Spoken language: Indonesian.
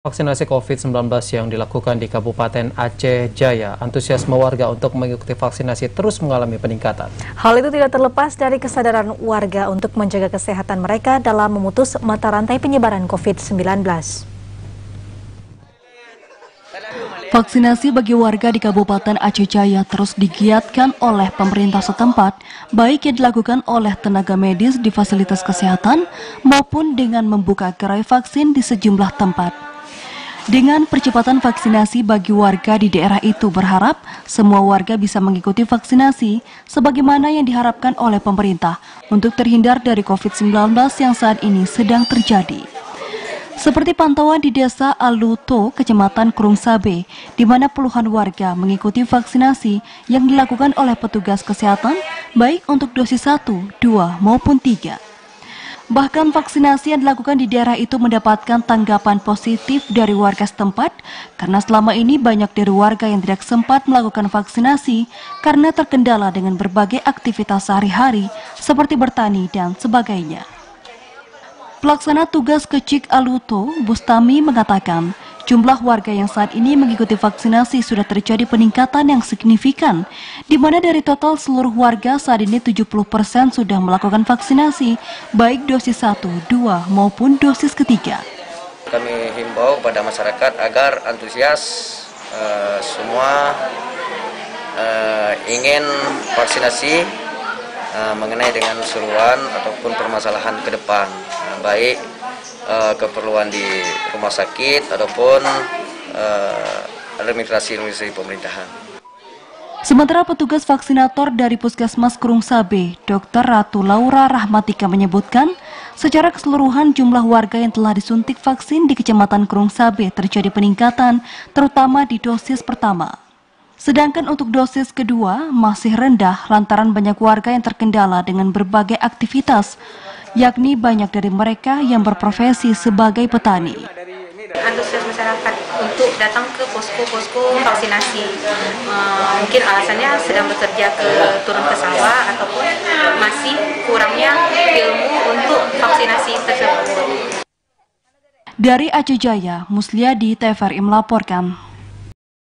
Vaksinasi COVID-19 yang dilakukan di Kabupaten Aceh Jaya, antusiasme warga untuk mengikuti vaksinasi terus mengalami peningkatan. Hal itu tidak terlepas dari kesadaran warga untuk menjaga kesehatan mereka dalam memutus mata rantai penyebaran COVID-19. Vaksinasi bagi warga di Kabupaten Aceh Jaya terus digiatkan oleh pemerintah setempat, baik yang dilakukan oleh tenaga medis di fasilitas kesehatan maupun dengan membuka gerai vaksin di sejumlah tempat. Dengan percepatan vaksinasi bagi warga di daerah itu berharap semua warga bisa mengikuti vaksinasi sebagaimana yang diharapkan oleh pemerintah untuk terhindar dari COVID-19 yang saat ini sedang terjadi. Seperti pantauan di Desa Aluto, Kecamatan Krung Sabe, di mana puluhan warga mengikuti vaksinasi yang dilakukan oleh petugas kesehatan baik untuk dosis 1, 2, maupun 3. Bahkan vaksinasi yang dilakukan di daerah itu mendapatkan tanggapan positif dari warga setempat karena selama ini banyak dari warga yang tidak sempat melakukan vaksinasi karena terkendala dengan berbagai aktivitas sehari-hari seperti bertani dan sebagainya. Pelaksana tugas Kecik Aluto, Bustami mengatakan, jumlah warga yang saat ini mengikuti vaksinasi sudah terjadi peningkatan yang signifikan, di mana dari total seluruh warga saat ini 70% sudah melakukan vaksinasi, baik dosis 1, 2, maupun dosis ketiga. Kami himbau pada masyarakat agar antusias semua ingin vaksinasi mengenai dengan seruan ataupun permasalahan ke depan, baik keperluan di rumah sakit ataupun administrasi pemerintahan. Sementara petugas vaksinator dari Puskesmas Krung Sabe, Dr. Ratu Laura Rahmatika menyebutkan, secara keseluruhan jumlah warga yang telah disuntik vaksin di Kecamatan Krung Sabe terjadi peningkatan, terutama di dosis pertama. Sedangkan untuk dosis kedua masih rendah lantaran banyak warga yang terkendala dengan berbagai aktivitas, yakni banyak dari mereka yang berprofesi sebagai petani. Antusias masyarakat untuk datang ke posko-posko vaksinasi, mungkin alasannya sedang bekerja turun ke sawah ataupun masih kurangnya ilmu untuk vaksinasi tersebut. Dari Aceh Jaya, Musliadi, TVRI melaporkan.